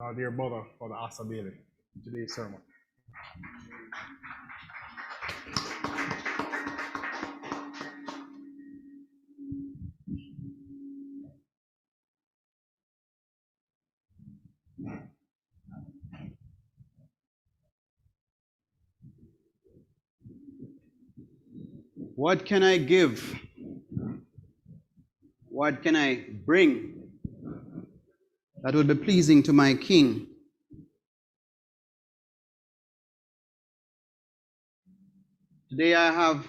our dear brother, Father Asah Bailey, today's sermon. What can I give? What can I bring that would be pleasing to my King? Today I have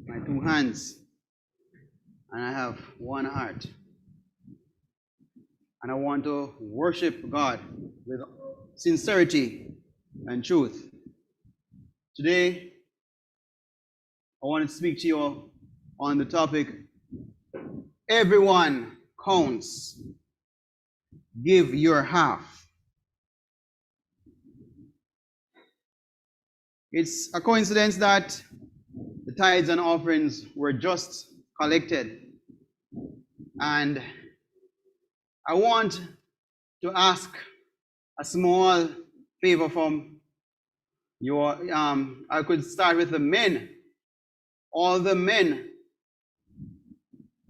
my two hands and I have one heart. And I want to worship God with sincerity and truth. Today, I want to speak to you on the topic, everyone counts. Give your half. It's a coincidence that the tithes and offerings were just collected. And I want to ask a small favor from you. I could start with the men. All the men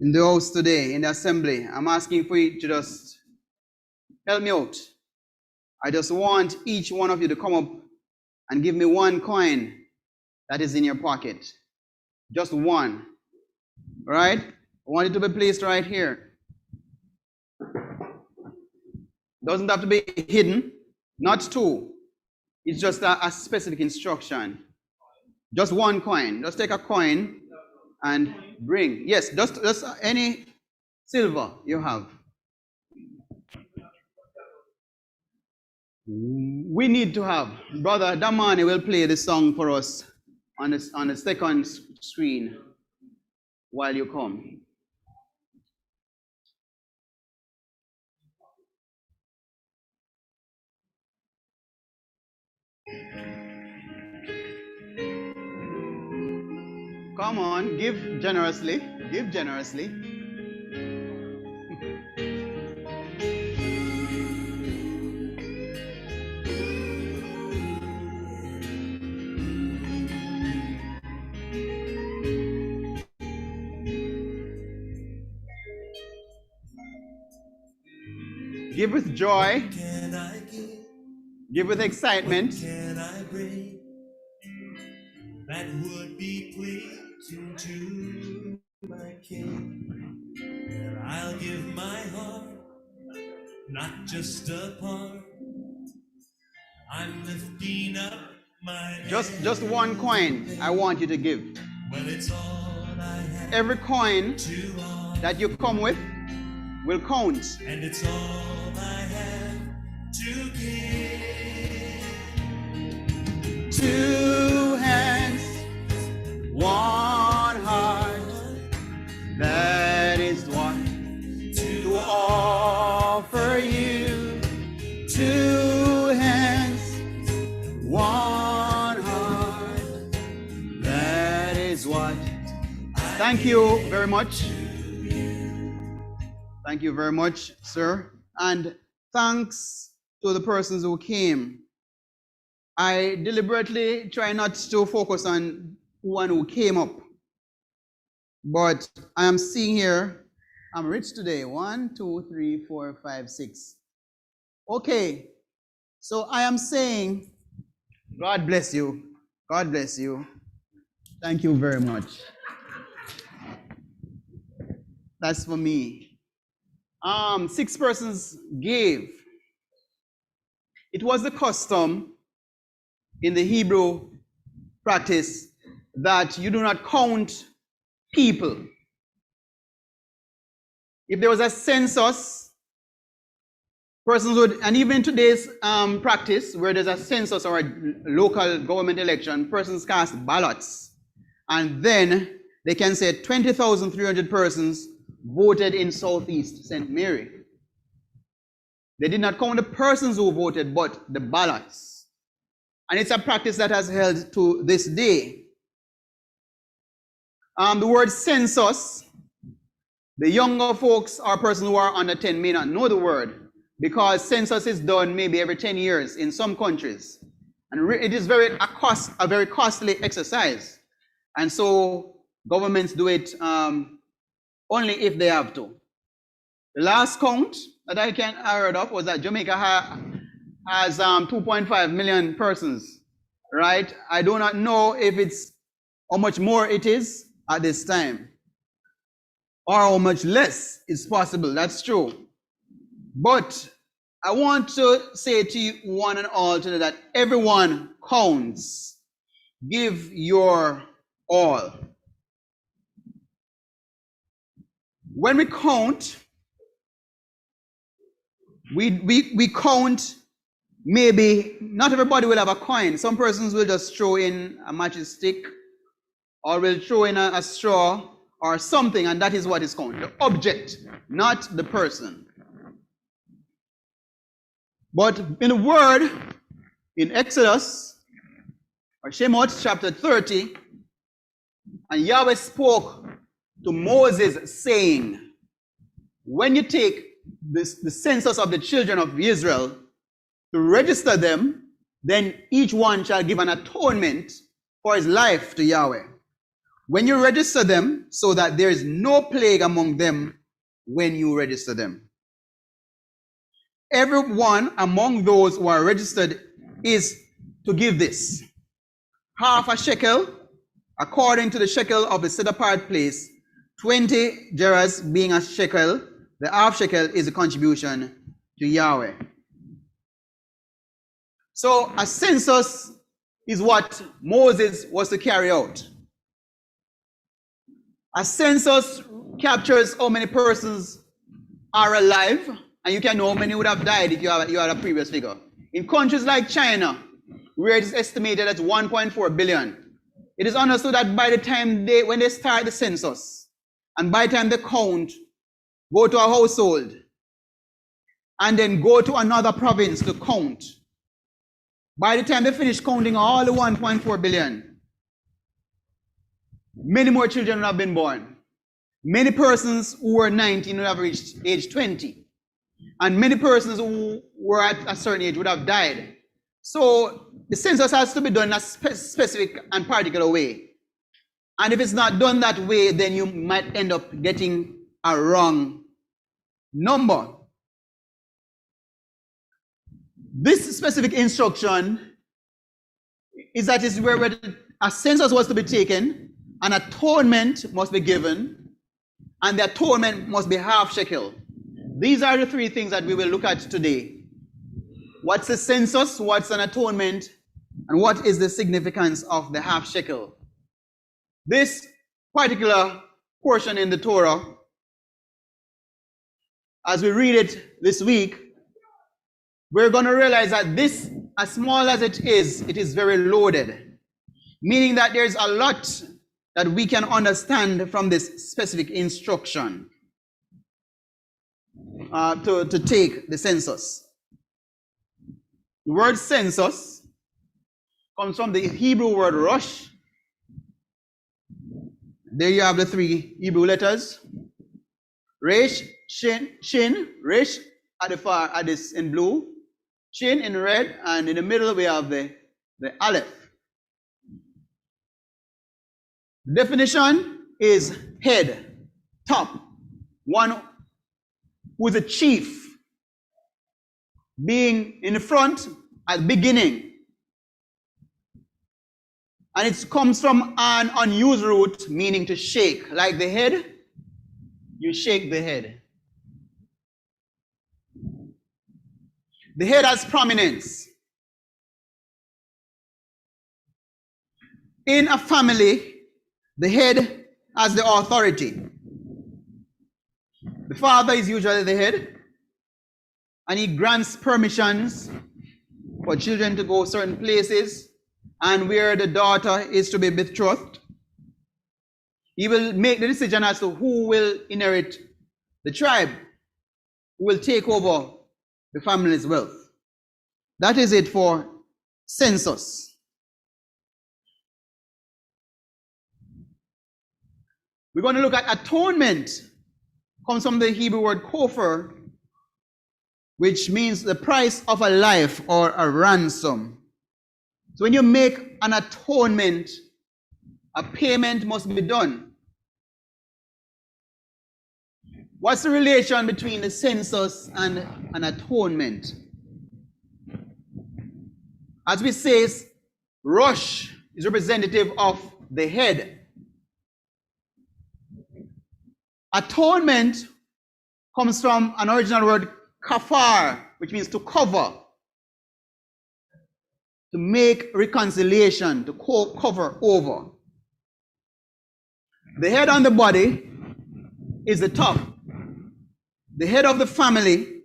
in the house today, in the assembly, I'm asking for you to just help me out. I just want each one of you to come up and give me one coin that is in your pocket. Just one. All right? I want it to be placed right here. Doesn't have to be hidden. Not two. It's just a specific instruction. Just one coin. Just take a coin and bring. Yes, just any silver you have. We need to have. Brother Damani will play the song for us on the second screen while you come. Come on, give generously. Give generously. Give with joy. Give with excitement. That would be pleasing to my King. And I'll give my heart, not just a part. I'm lifting up my Just one coin I want you to give. Well, it's all I have. Every coin that you come with will count. And it's all I have to give. Two hands, one heart, that is what to offer you. Two hands, one heart, that is what. Thank you very much. Thank you very much, sir. And thanks to the persons who came. I deliberately try not to focus on one who came up. But I am seeing here, I'm rich today. 1, 2, 3, 4, 5, 6. Okay. So I am saying, God bless you. God bless you. Thank you very much. That's for me. 6 persons gave. It was the custom in the Hebrew practice that you do not count people. If there was a census, persons would, and even today's practice, where there's a census or a local government election, persons cast ballots. And then they can say 20,300 persons voted in Southeast St. Mary. They did not count the persons who voted, but the ballots. And it's a practice that has held to this day. The word census, the younger folks or persons who are under 10 may not know the word, because census is done maybe every 10 years in some countries. And it is a very costly exercise. And so governments do it only if they have to. The last count that I heard of was that Jamaica has 2.5 million persons, right? I do not know if it's how much more it is at this time, or how much less is possible. That's true. But I want to say to you one and all today that everyone counts. Give your all. When we count, we count, maybe not everybody will have a coin. Some persons will just throw in a matchstick, or will throw in a straw or something, and that is what is counted. The object, not the person. But in the word, in Exodus, or Shemot chapter 30, and Yahweh spoke to Moses saying, when you take the census of the children of Israel to register them, then each one shall give an atonement for his life to Yahweh. When you register them, so that there is no plague among them when you register them. Everyone among those who are registered is to give this: half a shekel, according to the shekel of the set apart place, 20 gerahs being a shekel. The half shekel is a contribution to Yahweh. So a census is what Moses was to carry out. A census captures how many persons are alive, and you can know how many would have died if you had a previous figure. In countries like China, where it is estimated at 1.4 billion, it is understood that by the time when they start the census, and by the time they count, go to a household, and then go to another province to count, by the time they finish counting all the 1.4 billion, many more children would have been born. Many persons who were 19 would have reached age 20. And many persons who were at a certain age would have died. So the census has to be done in a specific and particular way. And if it's not done that way, then you might end up getting a wrong number. This specific instruction is that is where a census was to be taken, an atonement must be given, and the atonement must be half shekel. These are the three things that we will look at today. What's the census, what's an atonement, and what is the significance of the half shekel? This particular portion in the Torah, as we read it this week, we're going to realize that this, as small as it is very loaded. Meaning that there's a lot that we can understand from this specific instruction to take the census. The word census comes from the Hebrew word rosh. There you have the three Hebrew letters. Resh, shin, resh at this in blue, shin in red, and in the middle we have the aleph. The definition is head, top, one who is a chief, being in the front at the beginning. And it comes from an unused root meaning to shake. Like the head, you shake the head. The head has prominence. In a family, the head has the authority. The father is usually the head, and he grants permissions for children to go certain places, and where the daughter is to be betrothed, he will make the decision as to who will inherit the tribe, who will take over the family's wealth. That is it for census. We're going to look at atonement. Comes from the Hebrew word kofar, which means the price of a life or a ransom. So when you make an atonement, a payment must be done. What's the relation between the census and an atonement? As we say, Rosh is representative of the head. Atonement comes from an original word, kafar, which means to cover, to make reconciliation, to cover over. The head on the body is the top. The head of the family,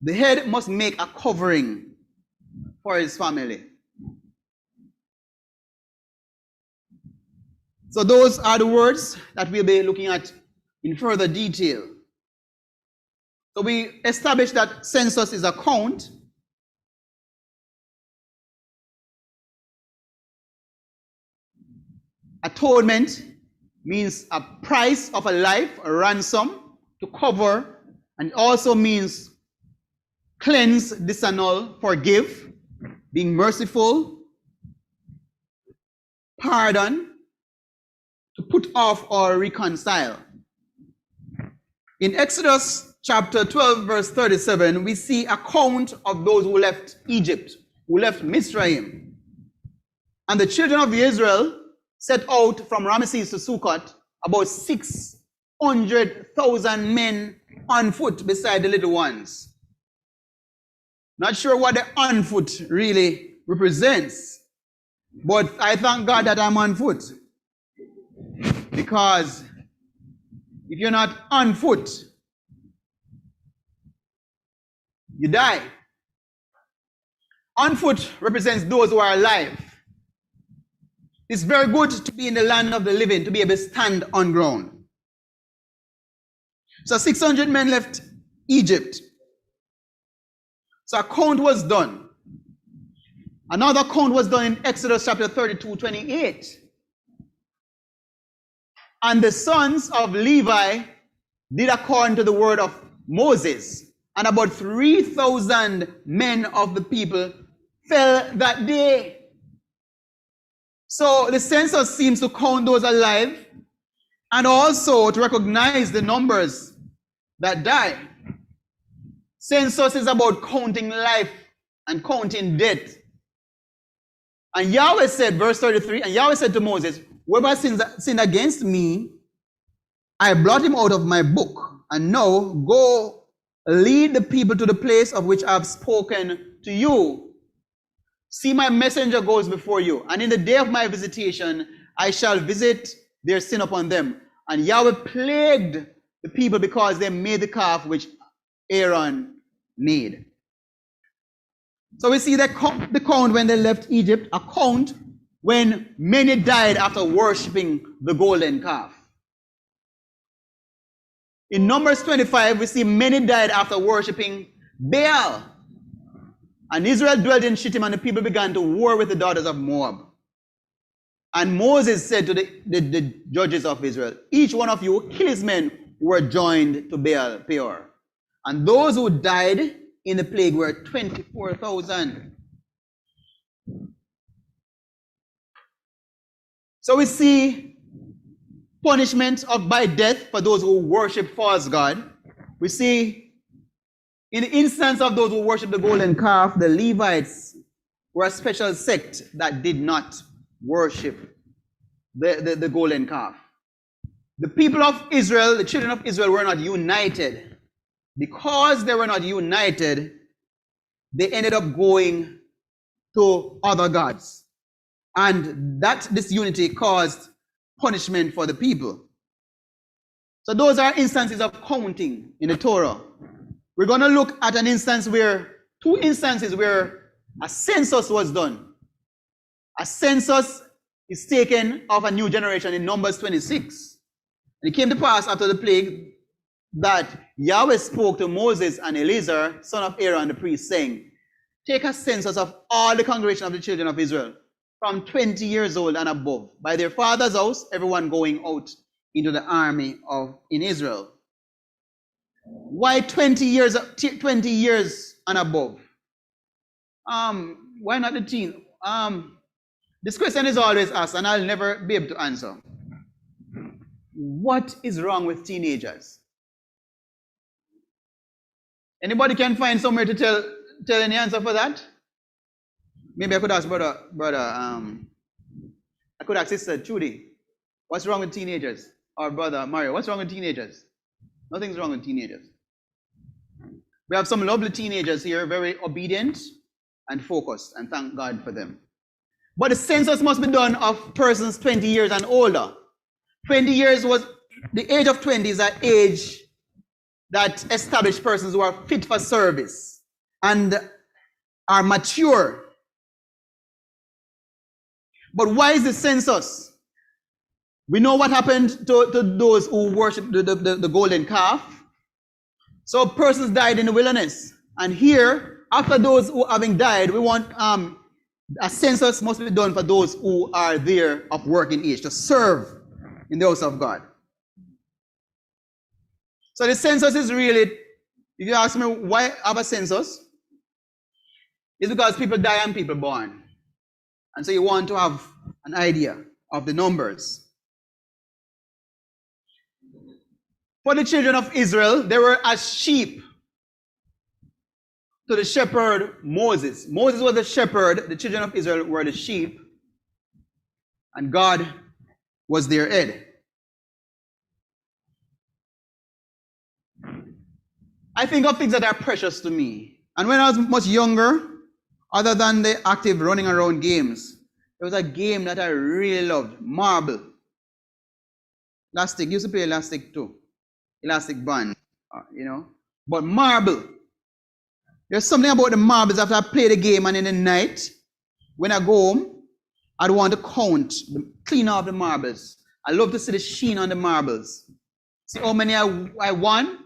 the head must make a covering for his family. So those are the words that we'll be looking at in further detail. So we established that census is a count. Atonement means a price of a life, a ransom, to cover, and it also means cleanse, disannul, forgive, being merciful, pardon, to put off or reconcile. In Exodus chapter 12, verse 37, we see a count of those who left Egypt, who left Mizraim. And the children of Israel set out from Ramesses to Sukkot, about 600,000 men on foot beside the little ones. Not sure what the on foot really represents, but I thank God that I'm on foot. Because if you're not on foot, you die. On foot represents those who are alive. It's very good to be in the land of the living, to be able to stand on ground. So 600 men left Egypt. So a count was done. Another count was done in Exodus chapter 32, 28. And the sons of Levi did according to the word of Moses. And about 3,000 men of the people fell that day. So the census seems to count those alive and also to recognize the numbers that die. Census is about counting life and counting death. And Yahweh said, verse 33, and Yahweh said to Moses, whoever sinned against me, I blot him out of my book. And now go lead the people to the place of which I have spoken to you. See, my messenger goes before you, and in the day of my visitation, I shall visit their sin upon them. And Yahweh plagued the people because they made the calf which Aaron made. So we see that the count when they left Egypt, a count when many died after worshiping the golden calf. In Numbers 25, we see many died after worshiping Baal. And Israel dwelt in Shittim, and the people began to war with the daughters of Moab. And Moses said to the judges of Israel, each one of you kill his men who were joined to Baal Peor. And those who died in the plague were 24,000. So we see punishment by death for those who worship false god. We see in the instance of those who worship the golden calf, the Levites were a special sect that did not worship the golden calf. The people of Israel, the children of Israel, were not united. Because they were not united, they ended up going to other gods. And that disunity caused punishment for the people. So those are instances of counting in the Torah. We're going to look at two instances where a census was done. A census is taken of a new generation in Numbers 26. And it came to pass after the plague that Yahweh spoke to Moses and Eleazar, son of Aaron the priest, saying, take a census of all the congregation of the children of Israel, from 20 years old and above, by their father's house, everyone going out into the army in Israel. Why 20 years and above? Why not the teen? This question is always asked, and I'll never be able to answer. What is wrong with teenagers? Anybody can find somewhere to tell any answer for that? Maybe I could ask brother. I could ask Sister Judy, what's wrong with teenagers? Or brother Mario, what's wrong with teenagers? Nothing's wrong with teenagers. We have some lovely teenagers here, very obedient and focused, and thank God for them. But the census must be done of persons 20 years and older. 20 years was, the age of 20 is an age that established persons who are fit for service and are mature. But why is the census? We know what happened to those who worshiped the golden calf. So persons died in the wilderness. And here, after those who having died, we want a census must be done for those who are there of working age to serve in the house of God. So the census is really, if you ask me why have a census, it's because people die and people born. And so you want to have an idea of the numbers. For the children of Israel, they were as sheep to the shepherd Moses. Moses was the shepherd, the children of Israel were the sheep, and God was their head. I think of things that are precious to me. And when I was much younger, other than the active running around games, there was a game that I really loved, marble. Elastic, used to play elastic too. Elastic band, you know. But marble. There's something about the marbles after I play the game, and in the night, when I go home, I'd want to count, clean off the marbles. I love to see the sheen on the marbles. See how many I won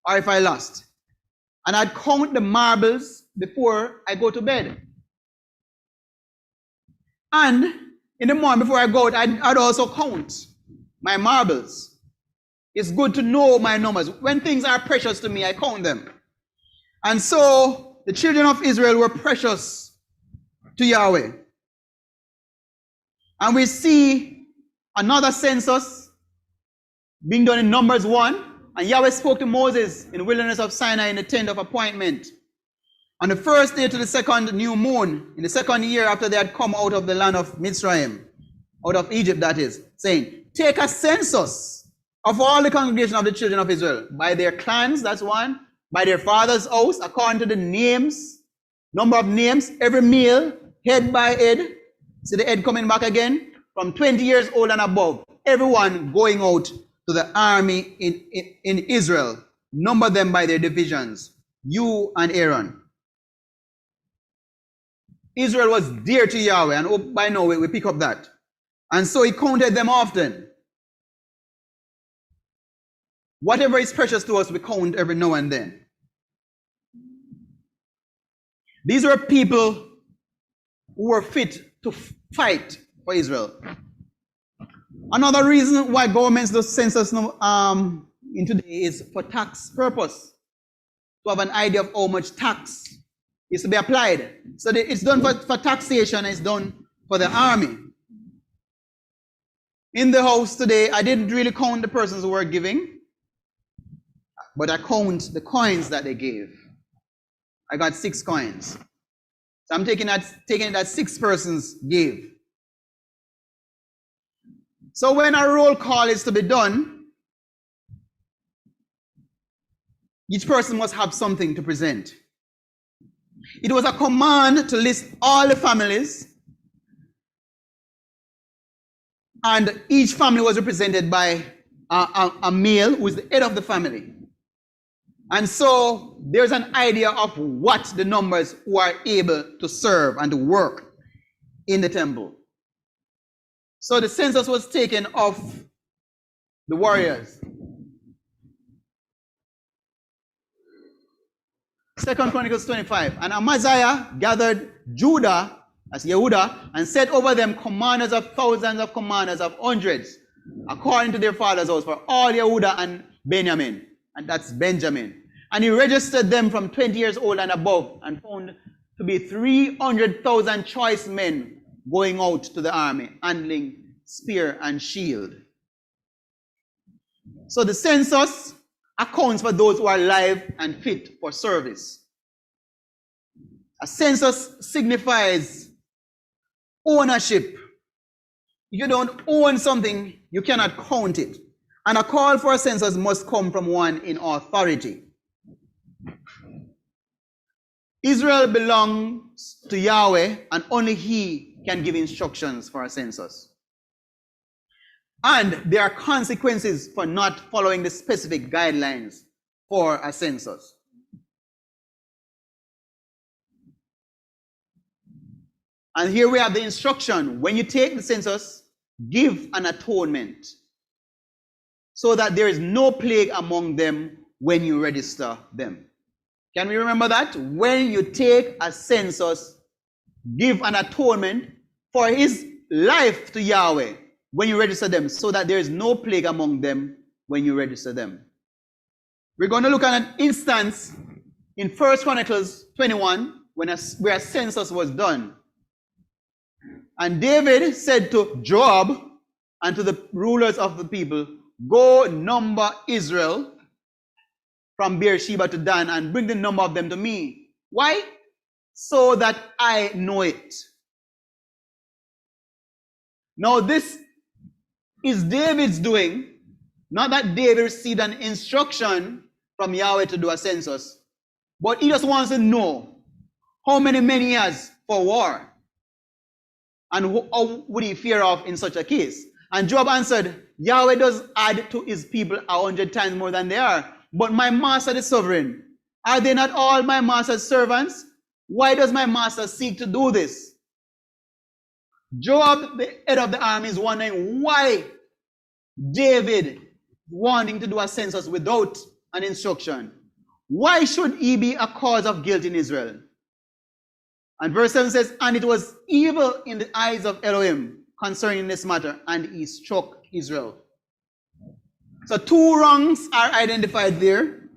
or if I lost. And I'd count the marbles before I go to bed. And in the morning before I go out, I'd also count my marbles. It's good to know my numbers. When things are precious to me, I count them. And so the children of Israel were precious to Yahweh. And we see another census being done in Numbers 1. And Yahweh spoke to Moses in the wilderness of Sinai in the tent of appointment. On the first day to the second new moon, in the second year after they had come out of the land of Mitzrayim, out of Egypt that is, saying, take a census of all the congregation of the children of Israel, by their clans, that's one, by their father's house, according to the names, number of names, every male, head by head. See the head coming back again? From 20 years old and above. Everyone going out to the army in Israel. Number them by their divisions. You and Aaron. Israel was dear to Yahweh, and by now we pick up that. And so he counted them often. Whatever is precious to us, we count every now and then. These were people who were fit to fight for Israel. Another reason why governments do census in today is for tax purpose. To have an idea of how much tax is to be applied. So it's done for taxation, it's done for the army. In the house today, I didn't really count the persons who were giving, but I count the coins that they gave. I got 6 coins. So I'm taking it that 6 persons gave. So when a roll call is to be done, each person must have something to present. It was a command to list all the families, and each family was represented by a male who is the head of the family. And so there's an idea of what the numbers who are able to serve and to work in the temple. So the census was taken of the warriors. 2 Chronicles 25. And Amaziah gathered Judah, as Yehuda, and set over them commanders of thousands of commanders of hundreds, according to their father's house, for all Yehuda and Benjamin. and that's Benjamin. And he registered them from 20 years old and above and found to be 300,000 choice men going out to the army, handling spear and shield. So the census accounts for those who are alive and fit for service. A census signifies ownership. If you don't own something, you cannot count it. And a call for a census must come from one in authority. Israel belongs to Yahweh, and only He can give instructions for a census. And there are consequences for not following the specific guidelines for a census. And here we have the instruction. When you take the census, give an atonement so that there is no plague among them when you register them. Can we remember that? When you take a census, give an atonement for his life to Yahweh when you register them, so that there is no plague among them when you register them. We're going to look at an instance in 1 Chronicles 21 where a census was done. And David said to Joab and to the rulers of the people, "Go number Israel from Beersheba to Dan and bring the number of them to me." Why? So that I know it. Now this is David's doing, not that David received an instruction from Yahweh to do a census, but he just wants to know how many men he has for war. And how would he fear of in such a case? And Joab answered, "Yahweh does add to his people 100 times more than they are. But my master the sovereign, are they not all my master's servants? Why does my master seek to do this?" Joab, the head of the army, is wondering why David wanting to do a census without an instruction. Why should he be a cause of guilt in Israel? And verse 7 says, "And it was evil in the eyes of Elohim concerning this matter, and he struck Israel." So two wrongs are identified there.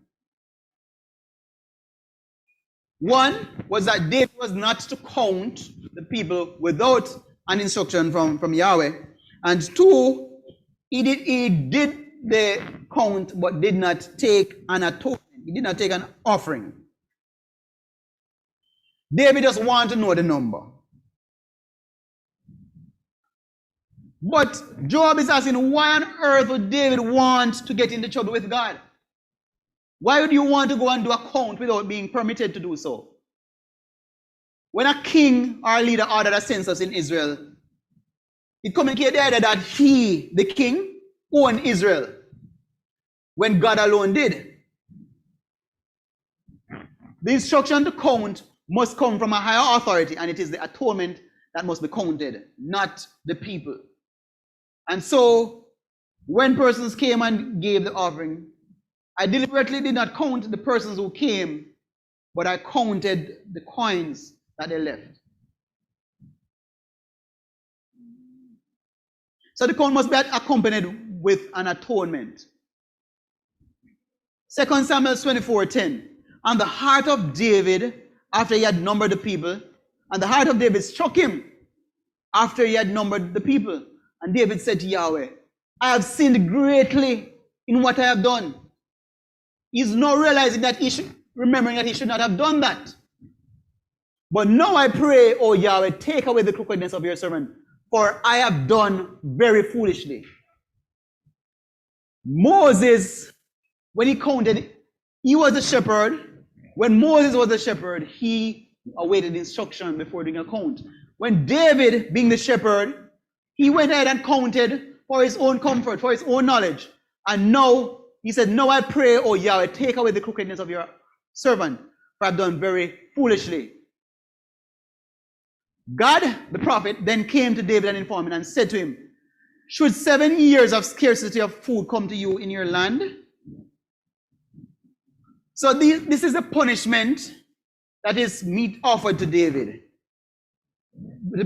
One was that David was not to count the people without an instruction from Yahweh. And two, he did the count but did not take an atonement. He did not take an offering. David just wanted to know the number. But Joab is asking, why on earth would David want to get into trouble with God? Why would you want to go and do a count without being permitted to do so? When a king or a leader ordered a census in Israel, it communicated the idea that he, the king, owned Israel, when God alone did. The instruction to count must come from a higher authority, and it is the atonement that must be counted, not the people. And so, when persons came and gave the offering, I deliberately did not count the persons who came, but I counted the coins that they left. So the count must be accompanied with an atonement. 2 Samuel 24:10. And the heart of David, after he had numbered the people, and the heart of David struck him after he had numbered the people. And David said to Yahweh, "I have sinned greatly in what I have done." He's not realizing that remembering that he should not have done that. "But now I pray, O Yahweh, take away the crookedness of your servant, for I have done very foolishly." Moses, when he counted, he was the shepherd. When Moses was the shepherd, he awaited instruction before doing a count. When David, being the shepherd, he went ahead and counted for his own comfort, for his own knowledge. And now, he said, "Now I pray, O Yahweh, take away the crookedness of your servant, for I have done very foolishly." God, the prophet, then came to David and informed him and said to him, "Should 7 years of scarcity of food come to you in your land?" So this is a punishment that is meat offered to David,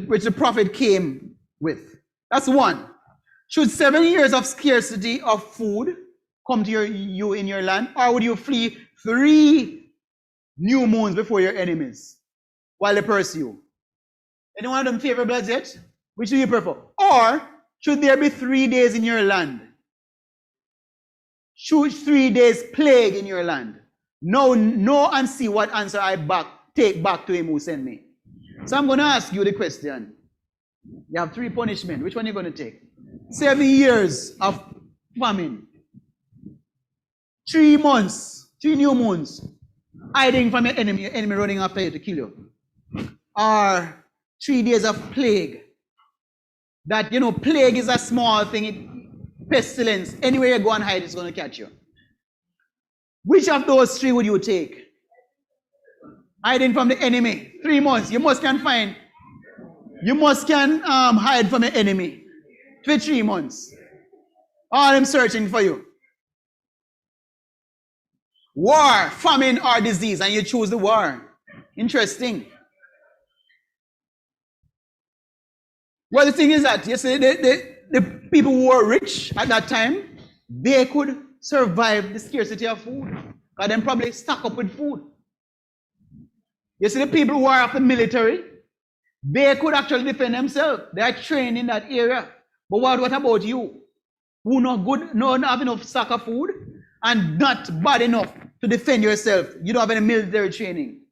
which the prophet came with. That's one. Should 7 years of scarcity of food come to you in your land? Or would you flee 3 new moons before your enemies while they pursue you? Any one of them favor bloods yet? Which do you prefer? Or should there be 3 days in your land? Should 3 days plague in your land? No, and see what answer I take back to him who sent me. So I'm going to ask you the question. You have 3 punishments. Which one are you going to take? 7 years of famine. 3 months, 3 new moons, hiding from your enemy running after you to kill you. Or 3 days of plague. That, plague is a small thing. Pestilence. Anywhere you go and hide, it's going to catch you. Which of those 3 would you take? Hiding from the enemy. 3 months. You must can hide from the enemy for 3 months. All them searching for you. War, famine, or disease, and you choose the war. Interesting. Well, the thing is that, you see, the people who were rich at that time, they could survive the scarcity of food. Because they probably stock up with food. You see, the people who are of the military, they could actually defend themselves. They are trained in that area. But what about you? Who not good, not have enough stock of food, and not bad enough to defend yourself. You don't have any military training.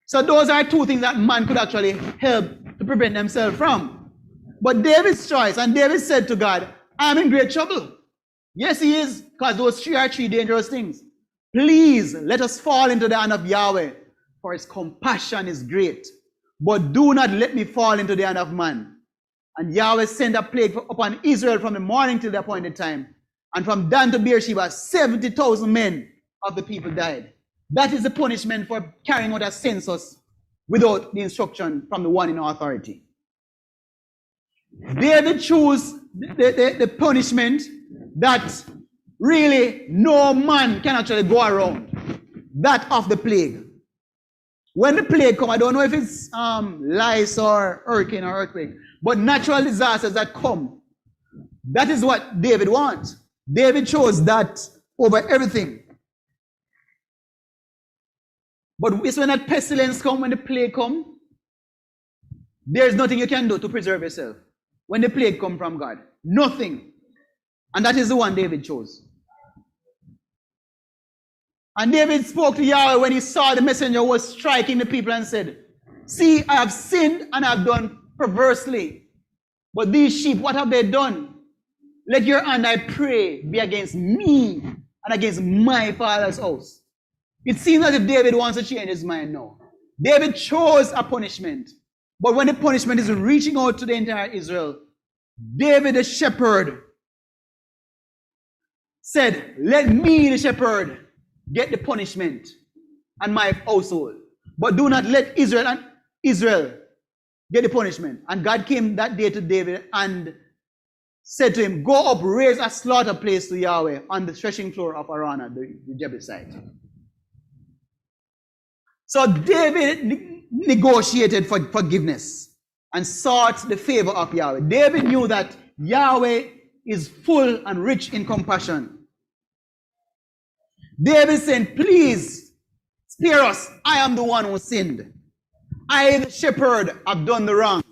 So those are 2 things that man could actually help to prevent themselves from. But David's choice, and David said to God, I'm in great trouble. Yes, he is, because those 3 are 3 dangerous things. Please let us fall into the hand of Yahweh, for his compassion is great. But do not let me fall into the hand of man. And Yahweh sent a plague upon Israel from the morning till the appointed time. And from Dan to Beersheba, 70,000 men of the people died. That is the punishment for carrying out a census without the instruction from the one in authority. David chose the punishment that really no man can actually go around. That of the plague. When the plague come, I don't know if it's lice or hurricane or earthquake, but natural disasters that come. That is what David wants. David chose that over everything. But it's when that pestilence come, when the plague come, there's nothing you can do to preserve yourself. When the plague come from God. Nothing. And that is the one David chose. And David spoke to Yahweh when he saw the messenger was striking the people and said, see, I have sinned and I have done perversely. But these sheep, what have they done? Let your hand, I pray, be against me and against my father's house. It seems as if David wants to change his mind now. David chose a punishment. But when the punishment is reaching out to the entire Israel, David the shepherd said, let me the shepherd get the punishment and my household. But do not let Israel get the punishment. And God came that day to David and said to him, go up, raise a slaughter place to Yahweh on the threshing floor of Arana, the Jebusite. So David negotiated for forgiveness and sought the favor of Yahweh. David knew that Yahweh is full and rich in compassion. David said, please spare us. I am the one who sinned. I, the shepherd, have done the wrong.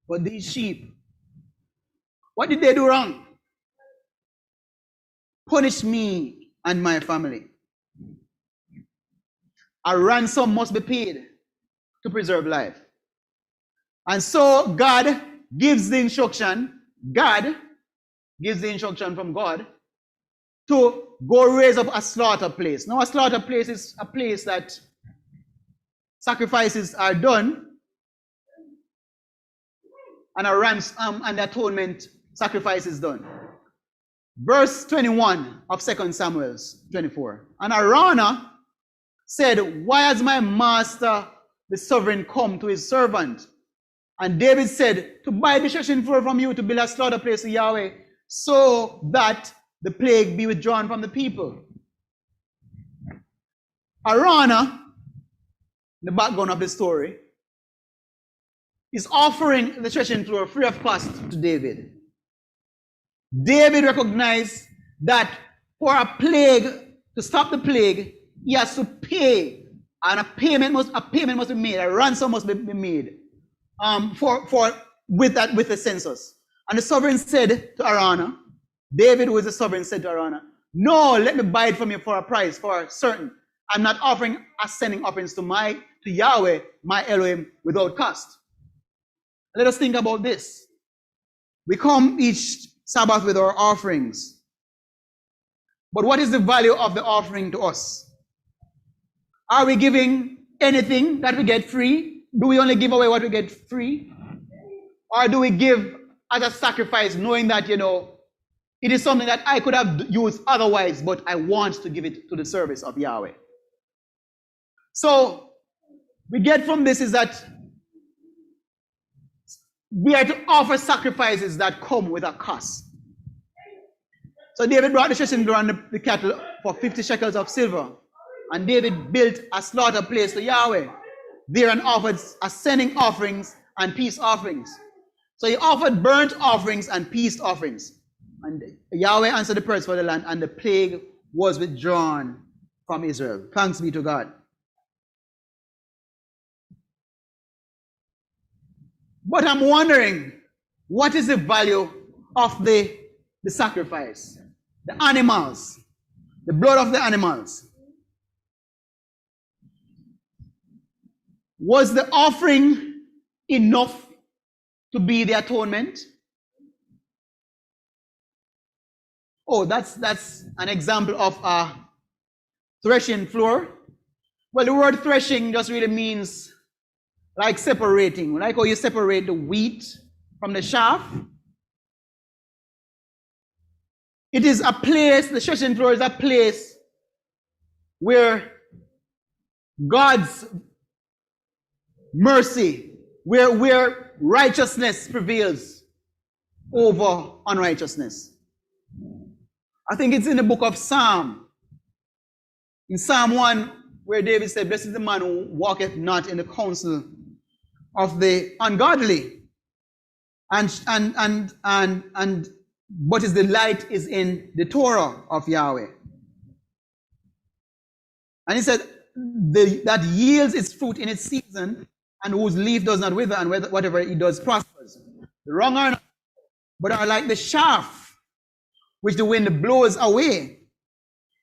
But these sheep, what did they do wrong? Punish me and my family. A ransom must be paid to preserve life. And so God gives the instruction, God gives the instruction from God to go raise up a slaughter place. Now a slaughter place is a place that sacrifices are done and a ransom and atonement sacrifice is done. Verse 21 of 2 Samuel 24. And Araunah said, why has my master the sovereign come to his servant? And David said, to buy the threshing floor from you to build a slaughter place to Yahweh, so that the plague be withdrawn from the people. Araunah, the background of the story, is offering the threshing floor free of cost to David. David recognized that for a plague, to stop the plague, he has to pay, and a payment must be made, a ransom must be made with the census. And the sovereign said to Araunah, David, who is the sovereign, said to Araunah, no, let me buy it from you for a price, for certain. I'm not sending offerings to Yahweh, my Elohim, without cost. Let us think about this. We come each Sabbath with our offerings. But what is the value of the offering to us? Are we giving anything that we get free? Do we only give away what we get free? Or do we give as a sacrifice, knowing that, it is something that I could have used otherwise, but I want to give it to the service of Yahweh? So, we get from this is that we are to offer sacrifices that come with a cost. So David brought the threshing floor and the cattle for 50 shekels of silver. And David built a slaughter place to Yahweh there and offered ascending offerings and peace offerings. So he offered burnt offerings and peace offerings. And Yahweh answered the prayers for the land, and the plague was withdrawn from Israel. Thanks be to God. But I'm wondering, what is the value of the sacrifice? The animals, the blood of the animals. Was the offering enough to be the atonement? Oh, that's an example of a threshing floor. Well, the word threshing just really means like separating, like how you separate the wheat from the chaff. It is a place, the threshing floor is a place where God's mercy, where righteousness prevails over unrighteousness. I think it's in the book of Psalm. In Psalm 1, where David said, blessed is the man who walketh not in the counsel of the ungodly, but his delight is in the Torah of Yahweh. And he said, that yields its fruit in its season, and whose leaf does not wither, and whatever he does prospers. The wrong are not, but are like the chaff, which the wind blows away.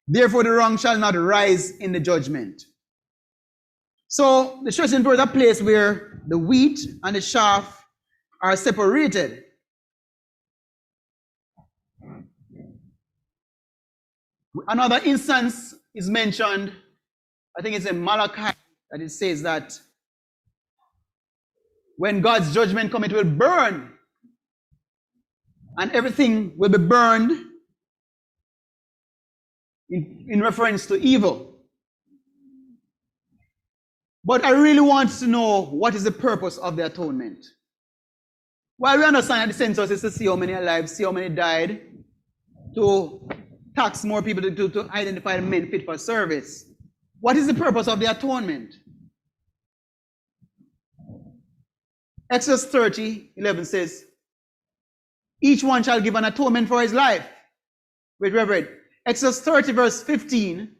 Therefore the wrong shall not rise in the judgment. So the threshing floor is a place where the wheat and the chaff are separated. Another instance is mentioned, I think it's in Malachi, that it says that when God's judgment comes, it will burn, and everything will be burned in reference to evil. But I really want to know, what is the purpose of the atonement? Well, we understand that the census is to see how many are alive, see how many died, to tax more people, to identify the men fit for service. What is the purpose of the atonement? Exodus 30:11 says, each one shall give an atonement for his life. Wait, Reverend. Exodus 30 verse 15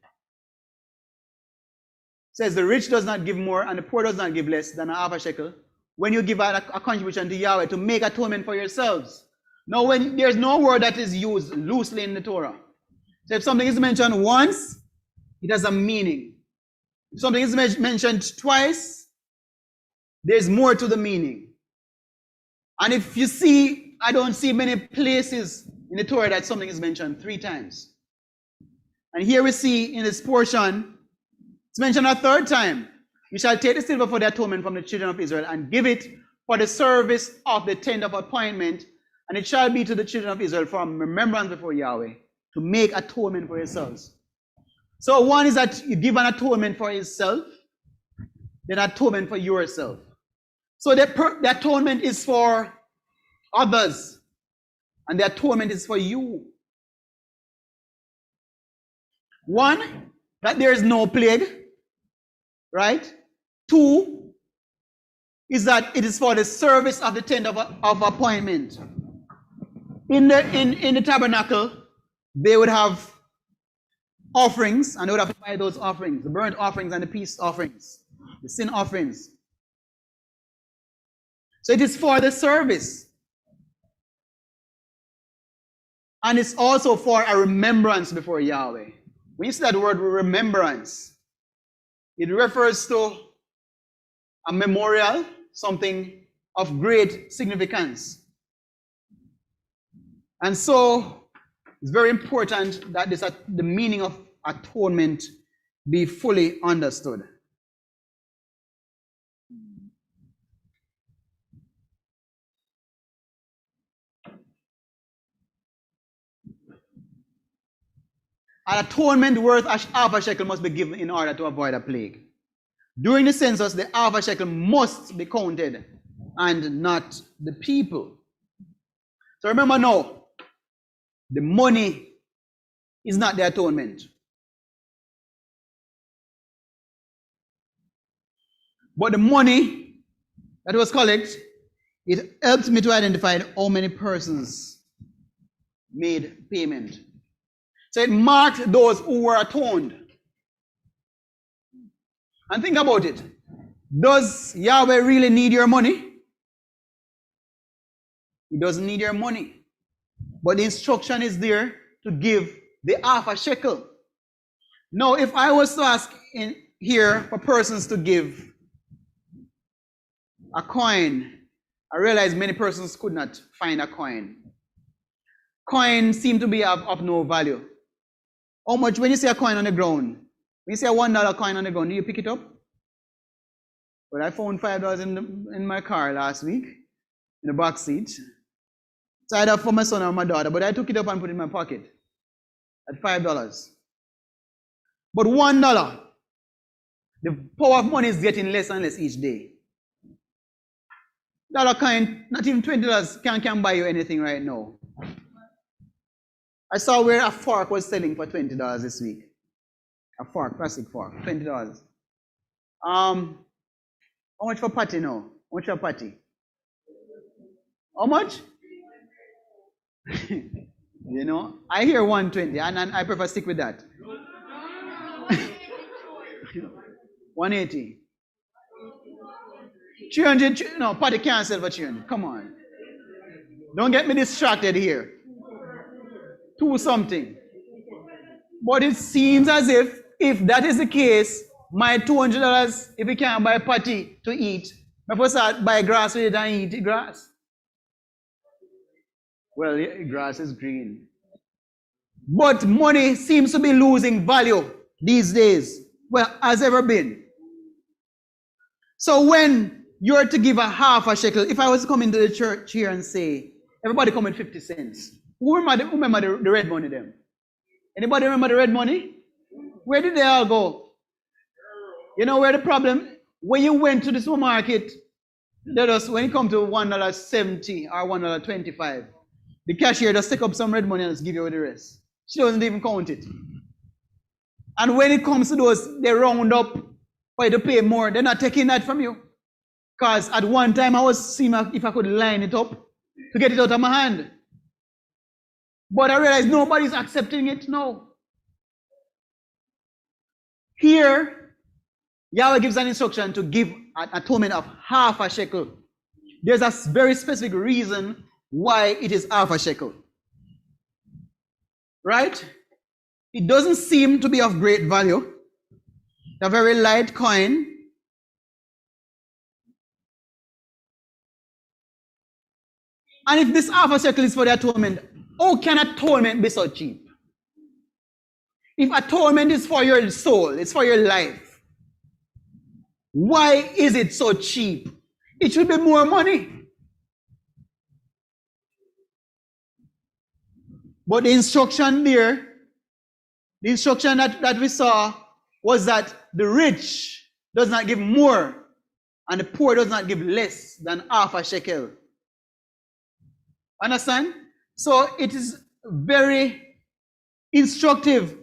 says, the rich does not give more and the poor does not give less than a half a shekel when you give a contribution to Yahweh to make atonement for yourselves. Now, when there's no word that is used loosely in the Torah. So if something is mentioned once, it has a meaning. If something is mentioned twice, there's more to the meaning. And if you see, I don't see many places in the Torah that something is mentioned 3 times. And here we see in this portion, it's mentioned a 3rd time. You shall take the silver for the atonement from the children of Israel and give it for the service of the tent of appointment, and it shall be to the children of Israel for remembrance before Yahweh, to make atonement for yourselves. So one is that you give an atonement for yourself, then atonement for yourself. So the atonement is for others, and the atonement is for you. 1, that there is no plague, right? 2, is that it is for the service of the tent of appointment. In the tabernacle, they would have offerings, and they would have to buy those offerings, the burnt offerings and the peace offerings, the sin offerings. So it is for the service. And it's also for a remembrance before Yahweh. When you see that word remembrance, it refers to a memorial, something of great significance. And so it's very important that the meaning of atonement be fully understood. An atonement worth half a shekel must be given in order to avoid a plague. During the census, the half a shekel must be counted and not the people. So remember now, the money is not the atonement. But the money that was collected, it helped me to identify how many persons made payment. So it marked those who were atoned. And think about it. Does Yahweh really need your money? He doesn't need your money. But the instruction is there to give the half a shekel. Now, if I was to ask in here for persons to give a coin, I realize many persons could not find a coin. Coins seem to be of no value. How much, when you see a coin on the ground, when you see a $1 coin on the ground, do you pick it up? Well, I found $5 in my car last week, in the back seat. It's either for my son or my daughter, but I took it up and put it in my pocket at $5. But $1, the power of money is getting less and less each day. Dollar coin, not even $20 can buy you anything right now. I saw where a fork was selling for $20 this week. A fork, plastic fork, $20. How much for patty now? How much for patty? How much? You know, I hear 120, and I prefer stick with that. 180. 300, no, patty can't sell for 300. Come on. Don't get me distracted here. 2 something. But it seems as if that is the case, my $200, if we can't buy patty to eat, I first start buy grass with it and eat the grass. Well, yeah, grass is green. But money seems to be losing value these days. Well, has ever been. So when you're to give a half a shekel, if I was to come into the church here and say, everybody come with 50 cents. Who remember the red money then? Anybody remember the red money? Where did they all go? You know where the problem? When you went to the supermarket, when it come to $1.70 or $1.25, the cashier just take up some red money and just give you the rest. She doesn't even count it. And when it comes to those, they round up for you to pay more. They're not taking that from you. Because at one time I was seeing if I could line it up to get it out of my hand. But I realized nobody's accepting it now. Here, Yahweh gives an instruction to give an atonement of half a shekel. There's a very specific reason why it is half a shekel. Right? It doesn't seem to be of great value. A very light coin. And if this half a shekel is for the atonement, how can atonement be so cheap? If atonement is for your soul, it's for your life, why is it so cheap? It should be more money. But the instruction there, the instruction that we saw was that the rich does not give more and the poor does not give less than half a shekel. Understand? So it is very instructive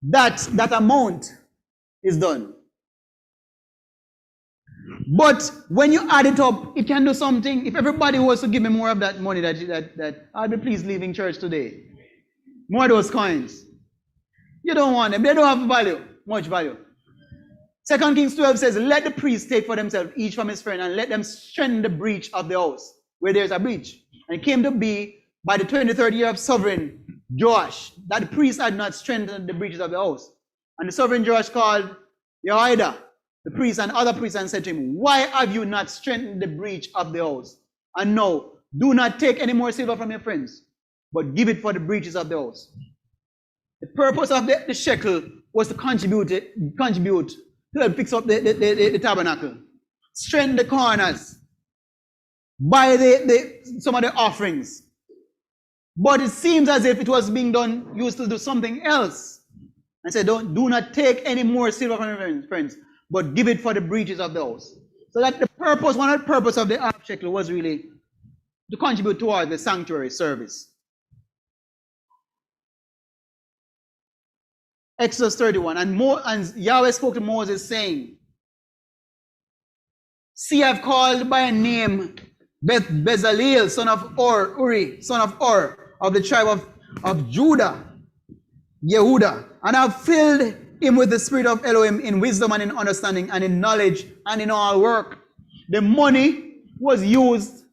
that that amount is done. But when you add it up, it can do something. If everybody was to give me more of that money, that I'd be pleased leaving church today. More of those coins. You don't want them. They don't have value, much value. 2 Kings 12 says, let the priests take for themselves each from his friend and let them strengthen the breach of the house where there's a breach. And it came to be by the 23rd year of sovereign Joash that the priests had not strengthened the breaches of the house. And the sovereign Joash called Jehoiada, the priest and other priests, and said to him, why have you not strengthened the breach of the house? And now, do not take any more silver from your friends, but give it for the breaches of the house. The purpose of the shekel was to contribute to help fix up the tabernacle, strengthen the corners, buy some of the offerings. But it seems as if it was being used to do something else. And said, do not take any more silver from your friends, but give it for the breaches of the house. So that one of the purpose of the half shekel was really to contribute towards the sanctuary service. Exodus 31, and Yahweh spoke to Moses, saying, see, I've called by name Bezaleel, son of Uri, son of of the tribe of Judah, Yehuda, and I've filled him with the spirit of Elohim in wisdom and in understanding and in knowledge and in all work. The money was used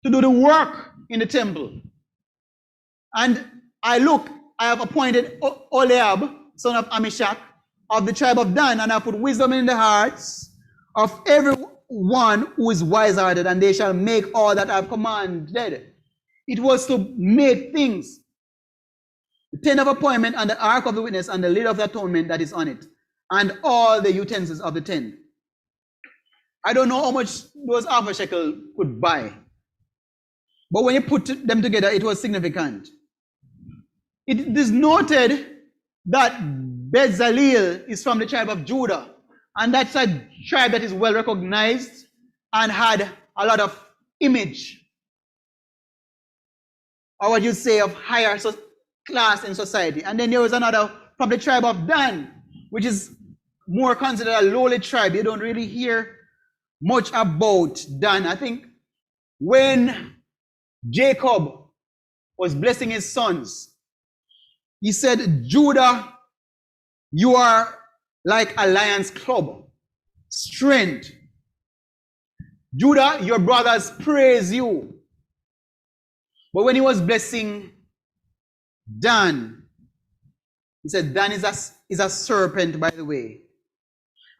to do the work in the temple. And I have appointed Oliab, son of Amishak, of the tribe of Dan, and I put wisdom in the hearts of everyone who is wise-hearted, and they shall make all that I have commanded. It was to make things. The tent of appointment and the ark of the witness and the lid of the atonement that is on it, and all the utensils of the tent. I don't know how much those half a shekel could buy, but when you put them together, it was significant. It is noted that Bezaleel is from the tribe of Judah, and that's a tribe that is well recognized and had a lot of image, or what you say, of higher class in society. And then there was another from the tribe of Dan, which is more considered a lowly tribe. You don't really hear much about Dan. I think when Jacob was blessing his sons, he said, Judah, you are like a lion's club, strength. Judah, your brothers praise you. But when he was blessing Dan, he said, Dan is a serpent, by the way.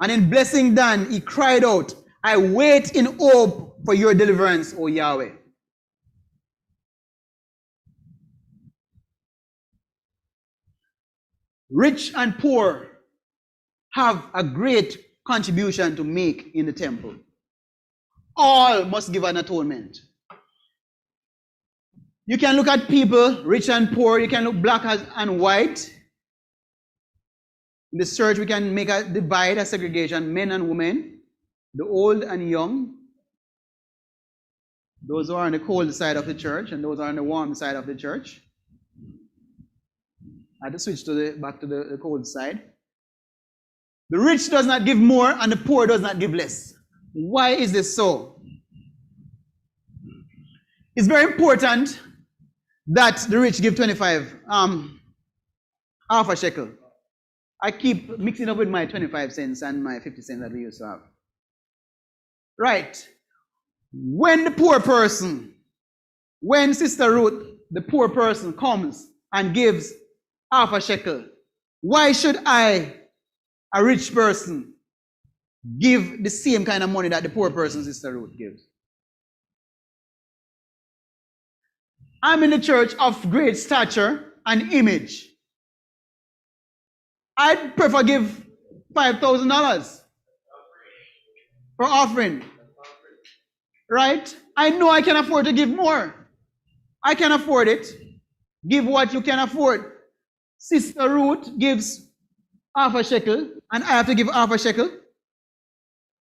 And in blessing Dan, he cried out, I wait in hope for your deliverance, O Yahweh. Rich and poor have a great contribution to make in the temple. All must give an atonement. You can look at people, rich and poor. You can look black and white. In the church, we can make a divide, a segregation, men and women, the old and young, those who are on the cold side of the church and those who are on the warm side of the church. I had to switch back to the cold side. The rich does not give more and the poor does not give less. Why is this so? It's very important that the rich give 25, half a shekel. I keep mixing up with my 25 cents and my 50 cents that we used to have. Right. When Sister Ruth, the poor person, comes and gives half a shekel, why should I, a rich person, give the same kind of money that the poor person, Sister Ruth, gives? I'm in the church of great stature and image. I'd prefer give $5,000 for offering. Right? I know I can afford to give more. I can afford it. Give what you can afford. Sister Ruth gives half a shekel, and I have to give half a shekel.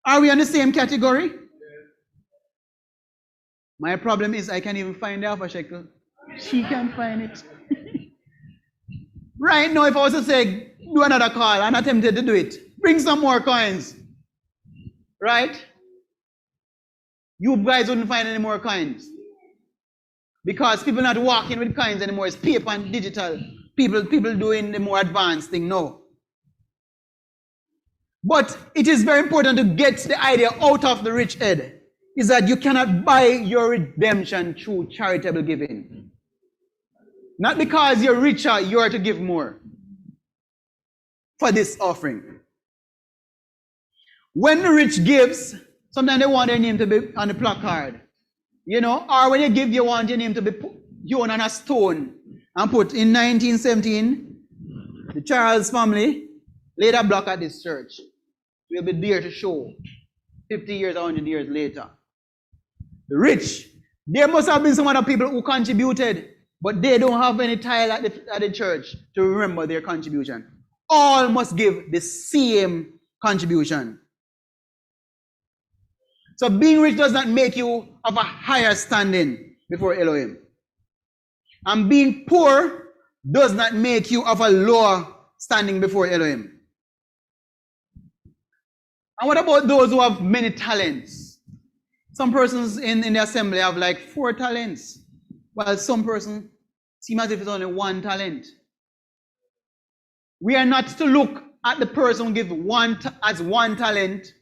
Are we in the same category? My problem is I can't even find the half a shekel. She can find it. Right now, if I was to say, do another call, I'm not tempted to do it. Bring some more coins. Right? You guys wouldn't find any more coins. Because people not walking with coins anymore. It's paper and digital. People doing the more advanced thing now. But it is very important to get the idea out of the rich head, is that you cannot buy your redemption through charitable giving. Not because you're richer, you are to give more for this offering. When the rich gives, sometimes they want their name to be on the placard. You know, or when you give, you want your name to be hewn on a stone and put. In 1917, the Charles family laid a block at this church. We'll be there to show 50 years or 100 years later. The rich, there must have been some other people who contributed, but they don't have any tile at the church to remember their contribution. All must give the same contribution. So being rich does not make you of a higher standing before Elohim. And being poor does not make you of a lower standing before Elohim. And what about those who have many talents? Some persons in the assembly have like 4 talents, while some person seem as if it's only 1 talent. We are not to look at the person who gives as 1 talent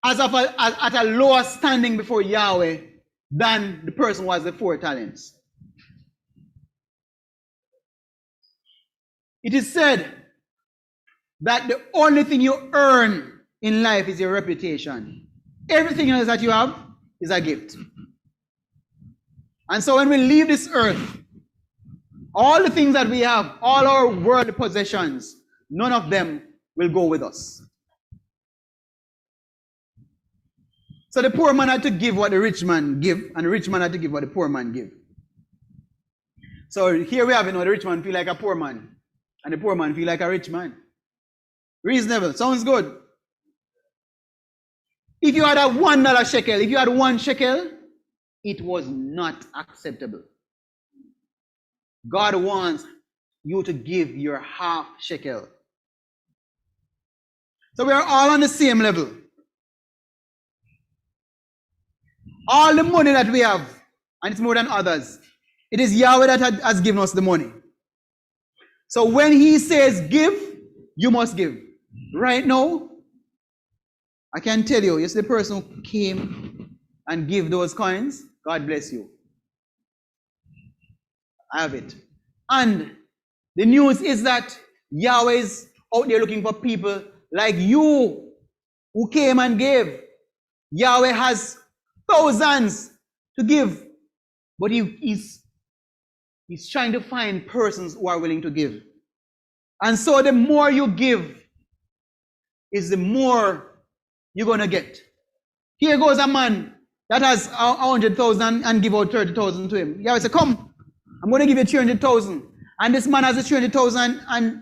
as at a lower standing before Yahweh than the person who has the 4 talents. It is said that the only thing you earn in life is your reputation. Everything else that you have is a gift. And so when we leave this earth, all the things that we have, all our worldly possessions, none of them will go with us. So the poor man had to give what the rich man give, and the rich man had to give what the poor man give. So here we have, the rich man feel like a poor man, and the poor man feel like a rich man. Reasonable. Sounds good. If you had a $1 shekel, if you had 1 shekel, it was not acceptable. God wants you to give your half shekel. So we are all on the same level. All the money that we have, and it's more than others, it is Yahweh that has given us the money. So when he says give, you must give. Right now, I can tell you, it's the person who came and gave those coins. God bless you. I have it. And the news is that Yahweh is out there looking for people like you who came and gave. Yahweh has thousands to give, but he's trying to find persons who are willing to give. And so the more you give, is the more you're going to get. Here goes a man that has 100,000 and give out 30,000 to him. Yahweh said, come, I'm going to give you 300,000. And this man has the 300,000 and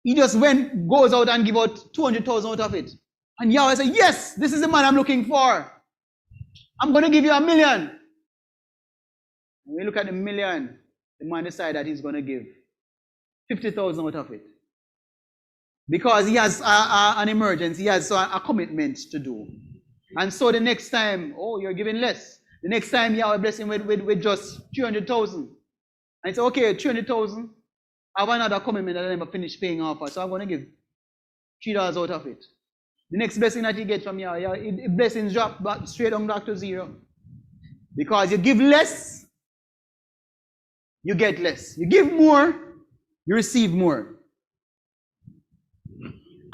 he just goes out and give out 200,000 out of it. And Yahweh said, yes, this is the man I'm looking for. I'm going to give you 1,000,000. When we look at the 1,000,000, the man decided that he's going to give 50,000 out of it. Because he has an emergency, he has a commitment to do. And so the next time, you're giving less. The next time, Yahweh bless him with just 300,000. And it's okay, 300,000. I have another commitment that I never finished paying off for, so I'm going to give $3 out of it. The next blessing that you get from Yahweh, blessings drop straight back to 0. Because you give less, you get less. You give more, you receive more.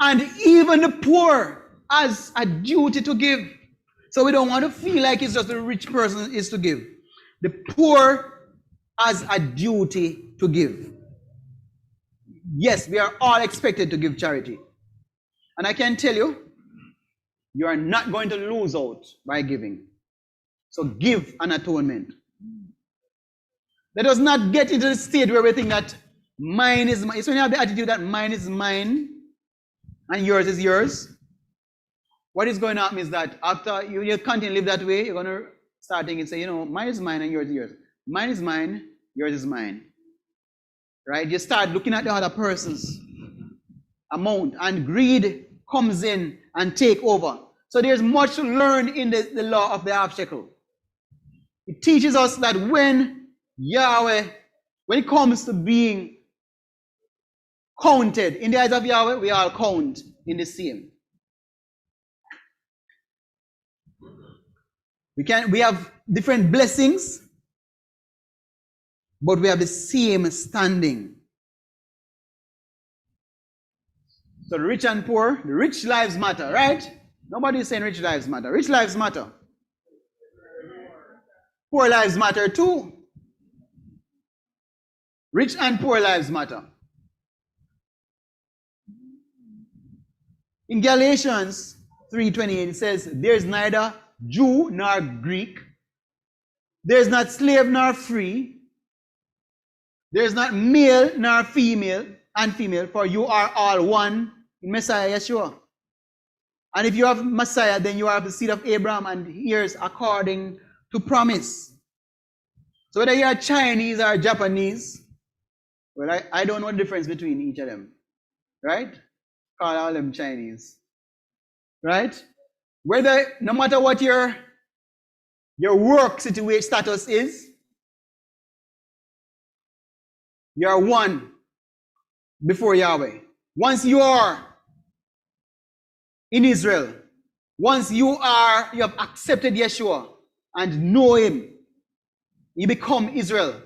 And even the poor has a duty to give. So we don't want to feel like it's just the rich person is to give. The poor has a duty to give. Yes, we are all expected to give charity. And I can tell you, you are not going to lose out by giving. So give an atonement. Let us not get into the state where we think that mine is mine. It's when you have the attitude that mine is mine and yours is yours. What is going to happen is that after you continue to live that way, you're going to start thinking, say, mine is mine and yours is yours. Mine is mine, yours is mine. Right? You start looking at the other person's amount, and greed comes in and take over. So there's much to learn in the law of the half shekel. It teaches us that when Yahweh, when it comes to being counted, in the eyes of Yahweh, we all count in the same. We have different blessings, but we have the same standing. So the rich and poor, the rich lives matter, right? Nobody is saying rich lives matter. Rich lives matter. Poor lives matter too. Rich and poor lives matter. In Galatians 3:28 it says, there is neither Jew nor Greek. There is not slave nor free. There is not male nor female and female, for you are all one in Messiah Yeshua. And if you have Messiah, then you are of the seed of Abraham and heirs according to promise. So whether you are Chinese or Japanese, well, I don't know the difference between each of them, right? Call all them Chinese, right? Whether, no matter what your work situation status is, you are one before Yahweh. Once you are in Israel, once you have accepted Yeshua and know him, you become Israel.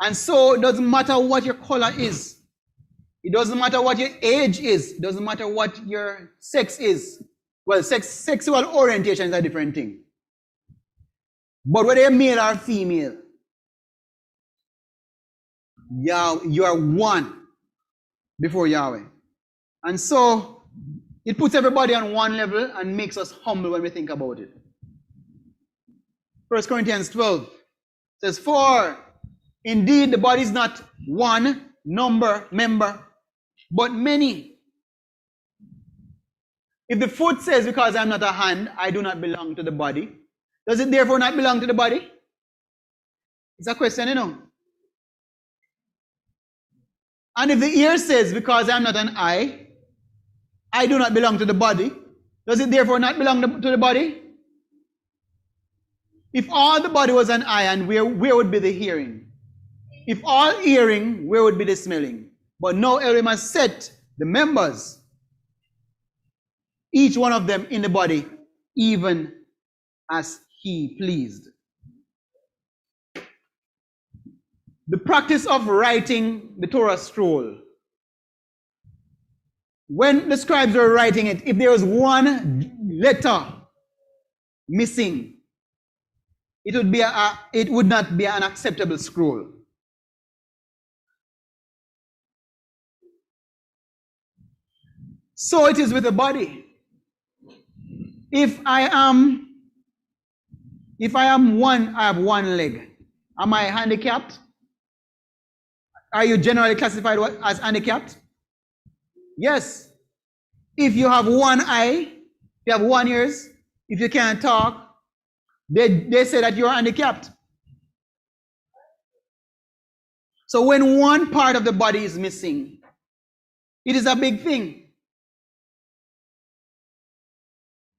And so it doesn't matter what your color is. It doesn't matter what your age is. It doesn't matter what your sex is. Well, sexual orientation is a different thing. But whether you're male or female, you are one before Yahweh. And so it puts everybody on one level and makes us humble when we think about it. 1 Corinthians 12 says, for indeed the body is not one member, but many. If the foot says, because I'm not a hand, I do not belong to the body, does it therefore not belong to the body? It's a question, you know. And if the ear says, because I'm not an eye, I do not belong to the body, does it therefore not belong to the body? If all the body was an eye, and where would be the hearing? If all hearing, where would be the smelling? But now Elohim has set the members, each one of them in the body, even as he pleased. The practice of writing the Torah scroll. When the scribes were writing it, if there was one letter missing, it would not be an acceptable scroll. So it is with the body. If I am one, I have one leg. Am I handicapped? Are you generally classified as handicapped? Yes. If you have one eye, if you have one ears, if you can't talk, they say that you're handicapped. So when one part of the body is missing, it is a big thing.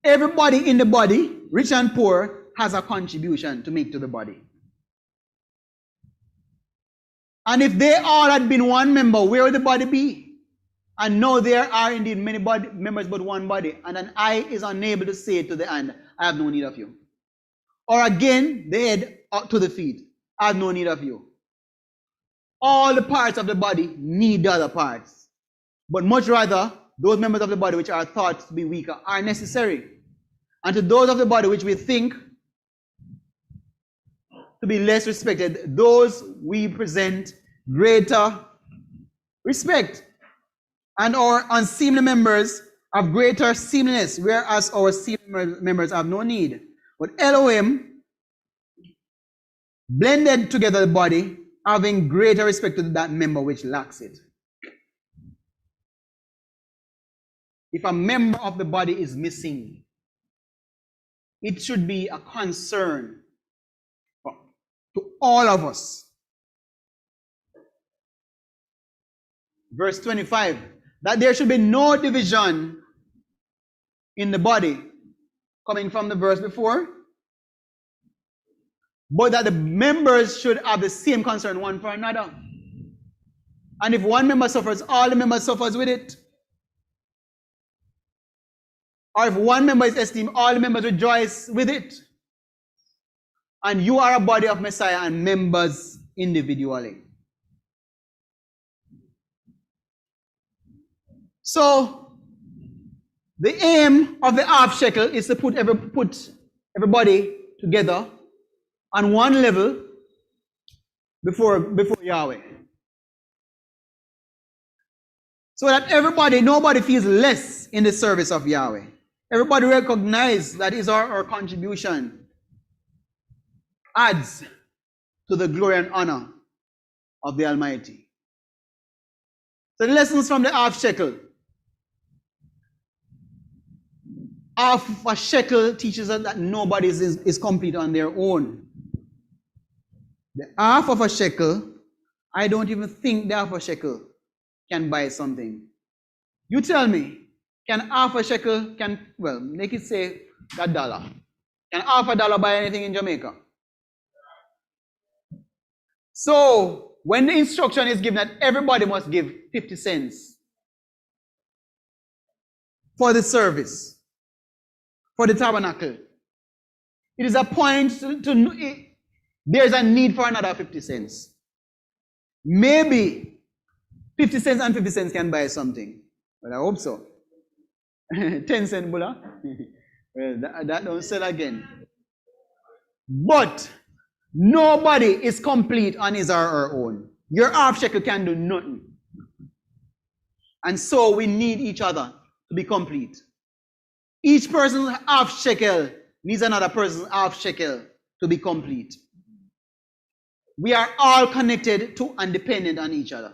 Everybody in the body, rich and poor, has a contribution to make to the body. And if they all had been one member, where would the body be? And now there are indeed many members but one body. And an eye is unable to say to the hand, I have no need of you. Or again, the head to the feet, I have no need of you. All the parts of the body need the other parts. But much rather, those members of the body which are thought to be weaker are necessary. And to those of the body which we think to be less respected, those we present greater respect. And our unseemly members have greater seemliness, whereas our seemly members have no need. But Elohim blended together the body, having greater respect to that member which lacks it. If a member of the body is missing, it should be a concern to all of us. Verse 25, that there should be no division in the body. Coming from the verse before, but that the members should have the same concern one for another. And if one member suffers, all the members suffers with it. Or if one member is esteemed, all the members rejoice with it. And you are a body of Messiah and members individually. So, the aim of the half shekel is to put everybody together on one level before Yahweh. So that nobody feels less in the service of Yahweh. Everybody recognizes that is our contribution adds to the glory and honor of the Almighty. So the lessons from the half shekel. Half a shekel teaches us that nobody is complete on their own. The half of a shekel, I don't even think the half of a shekel can buy something. You tell me, can half a shekel, make it say $1. Can half a dollar buy anything in Jamaica? So, when the instruction is given that everybody must give 50 cents for the service, for the tabernacle, it is a point there's a need for another 50 cents. Maybe 50 cents and 50 cents can buy something. But I hope so. 10 cent bulla. Well, that don't sell again. But nobody is complete on his or her own. Your half shekel can do nothing. And so we need each other to be complete. Each person's half shekel needs another person's half shekel to be complete. We are all connected to and dependent on each other.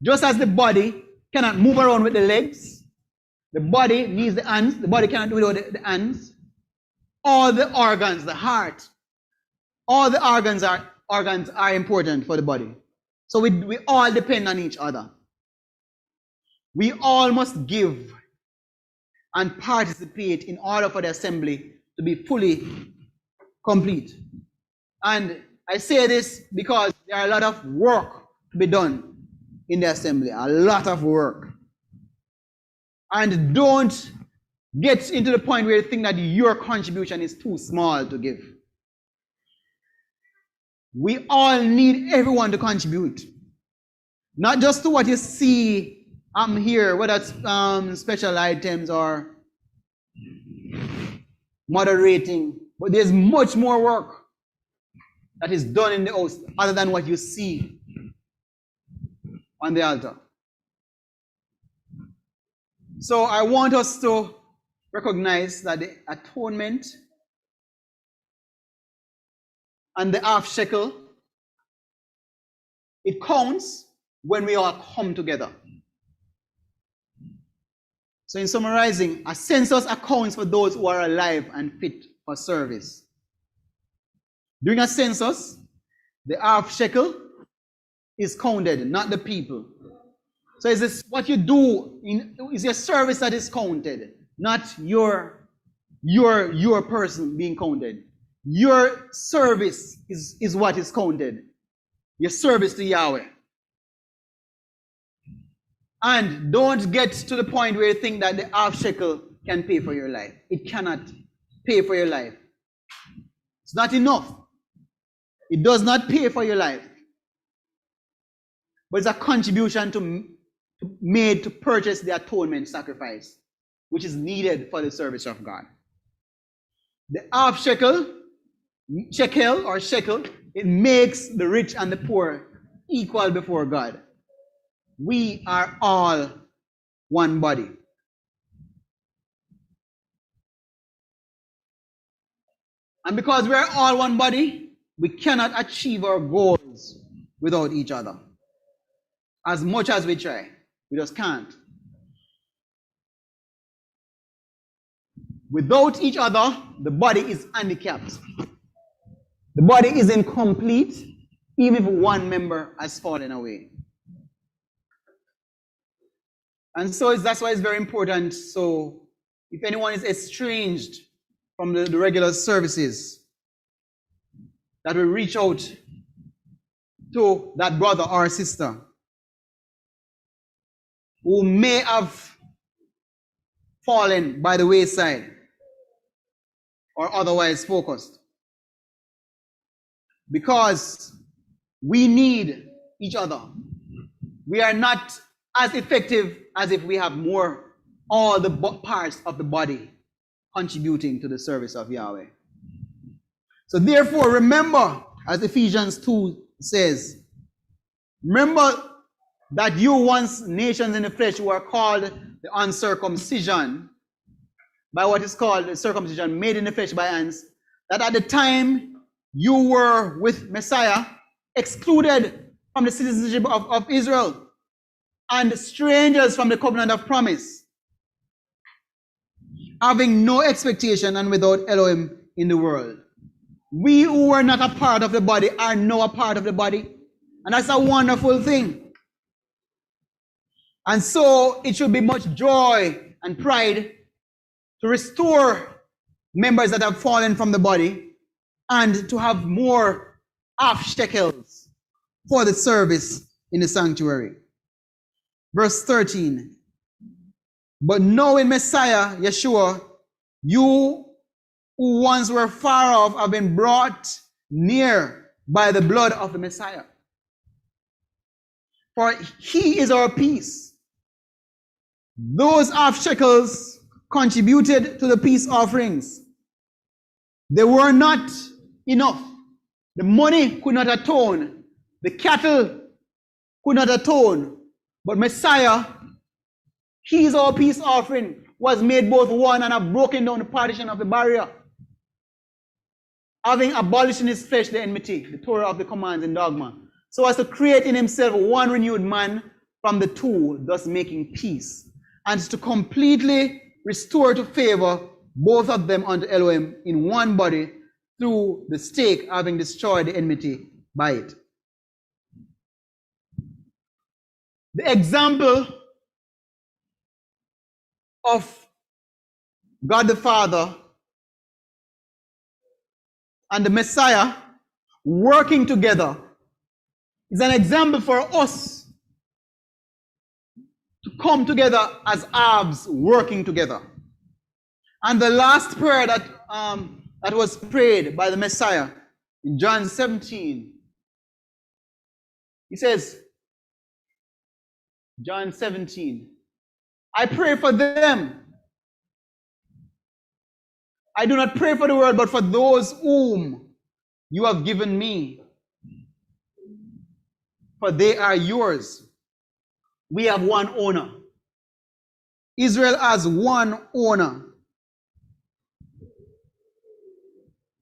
Just as the body cannot move around with the legs, the body needs the hands, the body cannot do it without the hands. All the organs, the heart, all the organs are important for the body. So we all depend on each other. We all must give and participate in order for the assembly to be fully complete. And I say this because there are a lot of work to be done in the assembly, a lot of work. And don't get into the point where you think that your contribution is too small to give. We all need everyone to contribute. Not just to what you see here, whether it's special items or moderating, but there's much more work that is done in the house other than what you see on the altar. So I want us to recognize that the atonement and the half shekel, it counts when we all come together. So in summarizing, a census accounts for those who are alive and fit for service. During a census, the half shekel is counted, not the people. So is this what you do is your service that is counted, not your person being counted. Your service is what is counted. Your service to Yahweh. And don't get to the point where you think that the half shekel can pay for your life. It cannot pay for your life. It's not enough. It does not pay for your life. But it's a contribution made to purchase the atonement sacrifice, which is needed for the service of God. The half shekel, it makes the rich and the poor equal before God. We are all one body. And because we are all one body, we cannot achieve our goals without each other. As much as we try, we just can't. Without each other, the body is handicapped. The body is incomplete, even if one member has fallen away. And so that's why it's very important. So if anyone is estranged from the regular services, that will reach out to that brother or sister who may have fallen by the wayside or otherwise focused. Because we need each other. We are not as effective as if we have all the parts of the body contributing to the service of Yahweh. So therefore, remember, as Ephesians 2 says, remember that you once nations in the flesh who are called the uncircumcision, by what is called the circumcision made in the flesh by hands, that at the time you were with Messiah, excluded from the citizenship of Israel, and strangers from the covenant of promise, having no expectation and without Elohim in the world. We who were not a part of the body are now a part of the body. And that's a wonderful thing. And so it should be much joy and pride to restore members that have fallen from the body and to have more half shekels for the service in the sanctuary. Verse 13. But now in Messiah, Yeshua, you who once were far off have been brought near by the blood of the Messiah. For he is our peace. Those half shekels contributed to the peace offerings. They were not enough. The money could not atone. The cattle could not atone. But Messiah, he is our peace offering, was made both one and have broken down the partition of the barrier, having abolished in his flesh the enmity, the Torah of the commands and dogma, so as to create in himself one renewed man from the two, thus making peace, and to completely restore to favor both of them unto Elohim in one body through the stake, having destroyed the enmity by it. The example of God the Father and the Messiah working together is an example for us to come together as halves working together. And the last prayer that was prayed by the Messiah in John 17, he says, John 17, I pray for them. I do not pray for the world, but for those whom you have given me. For they are yours. We have one owner. Israel has one owner.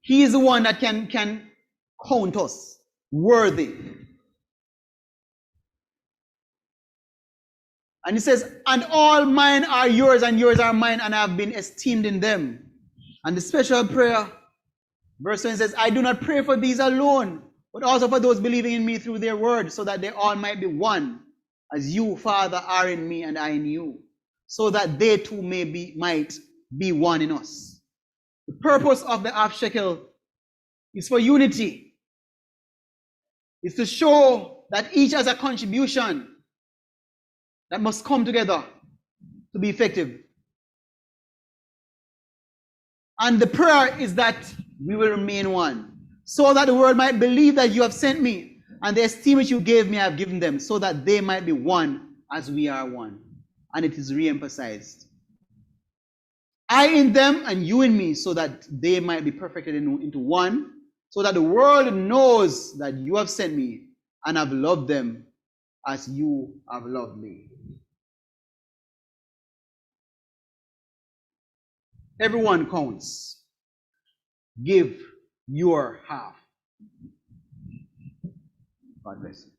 He is the one that can count us worthy. And he says, and all mine are yours, and yours are mine, and I have been esteemed in them. And the special prayer, verse 1 says, I do not pray for these alone, but also for those believing in me through their word, so that they all might be one, as you, Father, are in me and I in you, so that they too might be one in us. The purpose of the half shekel is for unity. It's to show that each has a contribution that must come together to be effective. And the prayer is that we will remain one, so that the world might believe that you have sent me, and the esteem which you gave me I have given them, so that they might be one as we are one. And it is re-emphasized. I in them and you in me, so that they might be perfected into one, so that the world knows that you have sent me and have loved them as you have loved me. Everyone counts. Give your half. God bless you.